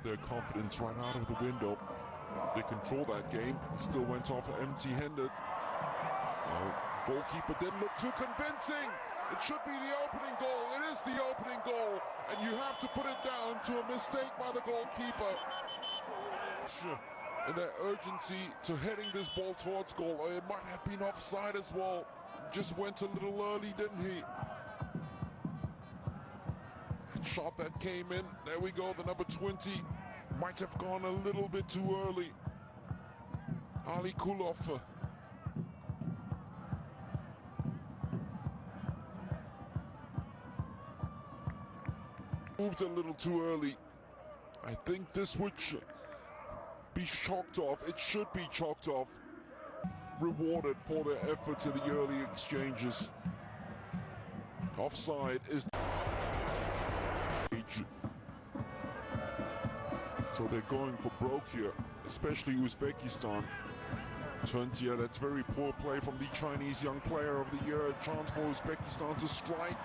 their confidence right out of the window. They control that game, still went off empty-handed. Well, goalkeeper didn't look too convincing. It should be the opening goal. It is the opening goal, and you have to put it down to a mistake by the goalkeeper. And their urgency to heading this ball towards goal. It might have been offside as well. Just went a little early, didn't he? Shot that came in. There we go, the number 20. Might have gone a little bit too early. Ali Kulov. Moved a little too early. I think this would be chalked off. It should be chalked off. Rewarded for their efforts in the early exchanges. Offside is... So they're going for broke here, especially Uzbekistan. Turns that's very poor play from the Chinese young player of the year. A chance for Uzbekistan to strike.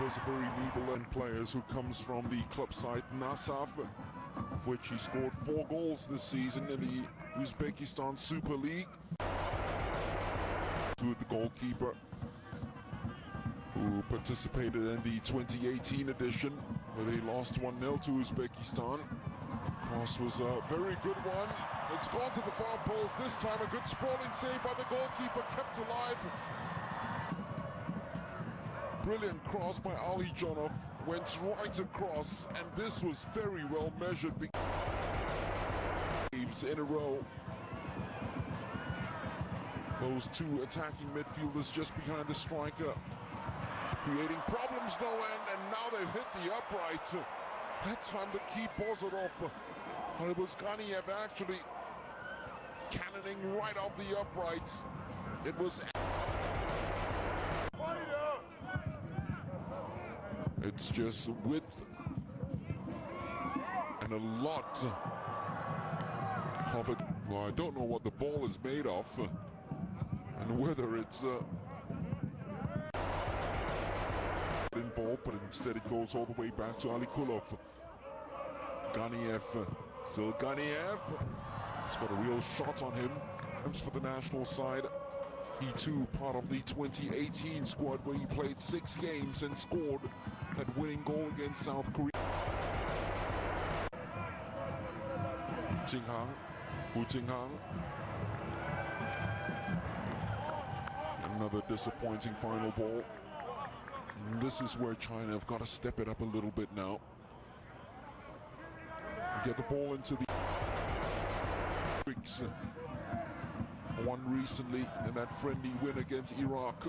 There's a very feeble players who comes from the club side Nasaf, of which he scored 4 goals this season in the Uzbekistan Super League. To the goalkeeper who participated in the 2018 edition where they lost 1-0 to Uzbekistan. Cross was a very good one. It's gone to the far post this time. A good sprawling save by the goalkeeper, kept alive. Brilliant cross by Ali Jonov, went right across, and this was very well measured. Saves in a row. Those 2 attacking midfielders just behind the striker, creating problems no end, and now they've hit the upright. That time the keeper buzzed off, but it was Ganiev actually cannoning right off the uprights. It was... It's just width and a lot of it. Well, I don't know what the ball is made of and whether it's involved, but instead it goes all the way back to Ali Kulov. Ganiev, still Ganiev. He's got a real shot on him. Comes for the national side. He too part of the 2018 squad where he played 6 games and scored that winning goal against South Korea. Hu Jinghang. Another disappointing final ball. And this is where China have got to step it up a little bit now. Get the ball into the... Won recently in that friendly win against Iraq,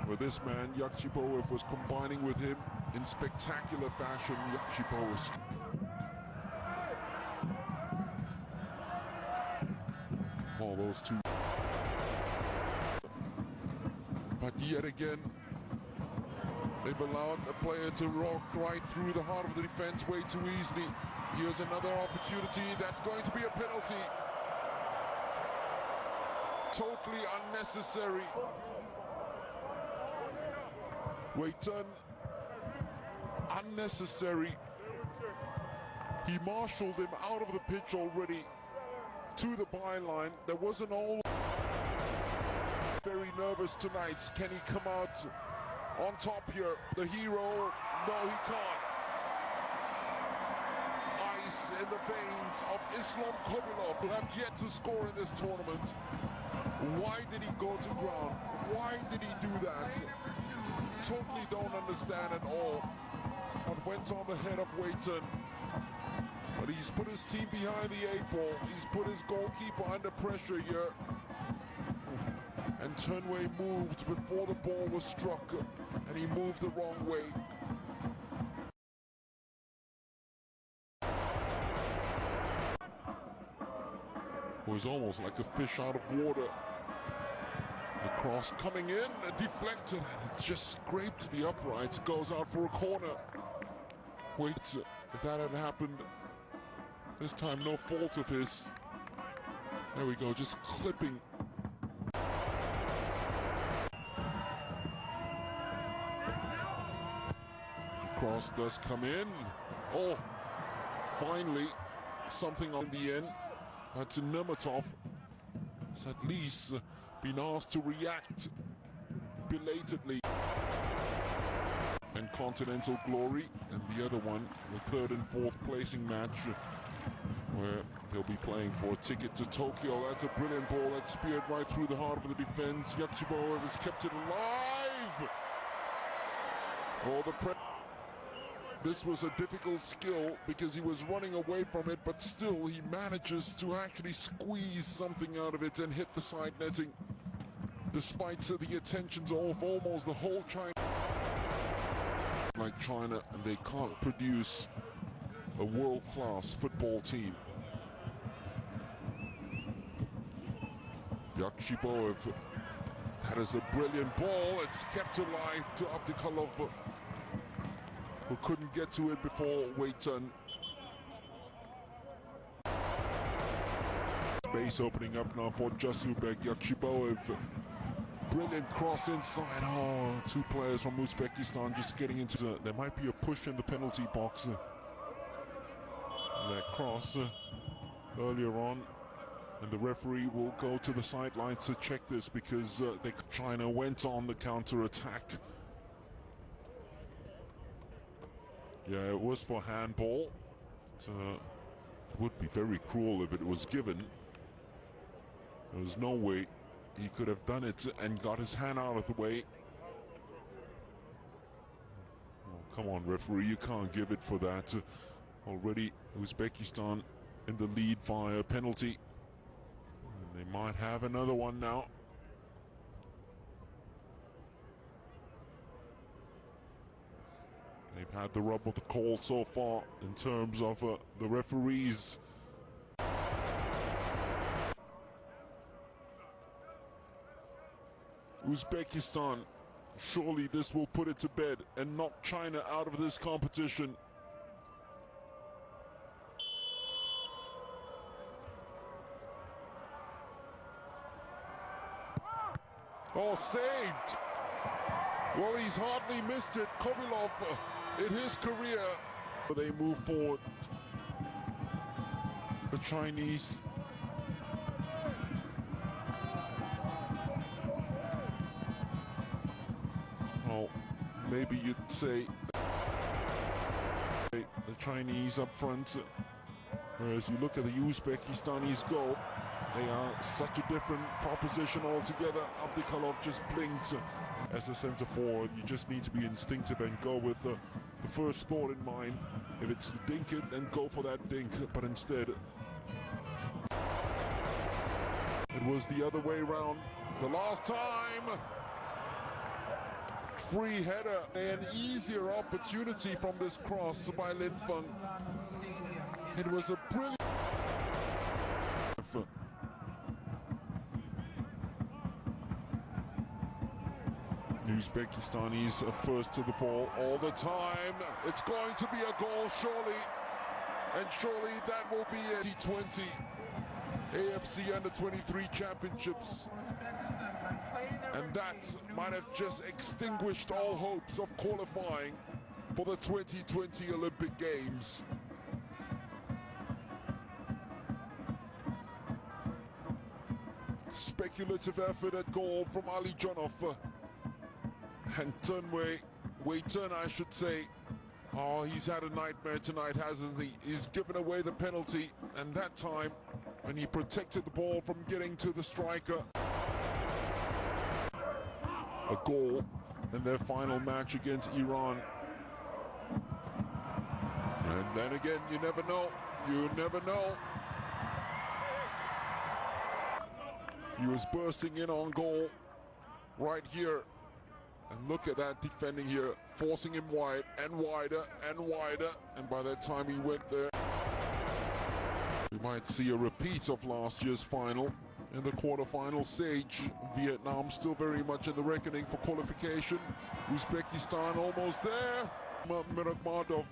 where this man, Yakshipoev, was combining with him in spectacular fashion. Yakshipoev. All those 2. But yet again, they've allowed the player to rock right through the heart of the defense way too easily. Here's another opportunity. That's going to be a penalty. Totally unnecessary. Waiton, unnecessary. He marshaled him out of the pitch already to the byline. There wasn't all... Very nervous tonight. Can he come out on top here? The hero? No, he can't. Ice in the veins of Islam Kobilov, who have yet to score in this tournament. Why did he go to ground? Why did he do that? Totally don't understand at all what went on the head of Waiton. But he's put his team behind the 8 ball. He's put his goalkeeper under pressure here. And Turnway moved before the ball was struck, and he moved the wrong way. It was almost like a fish out of water. The cross coming in, deflected, and it just scraped the uprights, goes out for a corner. Wait, if that had happened, this time no fault of his. There we go, just clipping. The cross does come in. Oh, finally. something on the end. But Nematov has at least been asked to react belatedly. And Continental Glory, and the other one, the third and fourth placing match, where they'll be playing for a ticket to Tokyo. That's a brilliant ball that speared right through the heart of the defense. Yakshiboev has kept it alive. This was a difficult skill because he was running away from it, but still he manages to actually squeeze something out of it and hit the side netting, despite the attentions of almost the whole China. Like China, and they can't produce a world-class football team. Yakshiboev, that is a brilliant ball. It's kept alive to Abdikalov, who couldn't get to it before Weitan. Space opening up now for Jasubek. Yakshiboev, brilliant cross inside. Oh, two players from Uzbekistan just getting into there might be a push in the penalty box. That cross earlier on, and the referee will go to the sidelines to check this because China went on the counter-attack. Yeah, it was for handball. It would be very cruel if it was given. There was no way he could have done it and got his hand out of the way. Oh, come on, referee, you can't give it for that. Already Uzbekistan in the lead via penalty. And they might have another one now. They've had the rub of the call so far in terms of the referees. Uzbekistan, surely this will put it to bed and knock China out of this competition. Oh, saved! Well, he's hardly missed it. Kobilov in his career. They move forward. The Chinese. Oh, maybe you'd say the Chinese up front. Whereas you look at the Uzbekistanis go, they are such a different proposition altogether. Abdikalov just blinks. As a centre forward, you just need to be instinctive and go with the first thought in mind. If it's to dink it, then go for that dink. But instead, it was the other way around. The last time, free header, an easier opportunity from this cross by Lin Feng. It was a brilliant. Uzbekistanis are first to the ball all the time. It's going to be a goal, surely. And surely that will be a T20 AFC U23 championships. And that might have just extinguished all hopes of qualifying for the 2020 Olympic Games. Speculative effort at goal from Ali Jonov. And Weitan, I should say, oh, he's had a nightmare tonight, hasn't he? He's given away the penalty, and that time, when he protected the ball from getting to the striker. A goal in their final match against Iran. And then again, you never know. You never know. He was bursting in on goal right here. And look at that defending here, forcing him wide and wider and wider. And by that time he went there. We might see a repeat of last year's final in the quarterfinal stage. Vietnam still very much in the reckoning for qualification. Uzbekistan almost there. Miramadov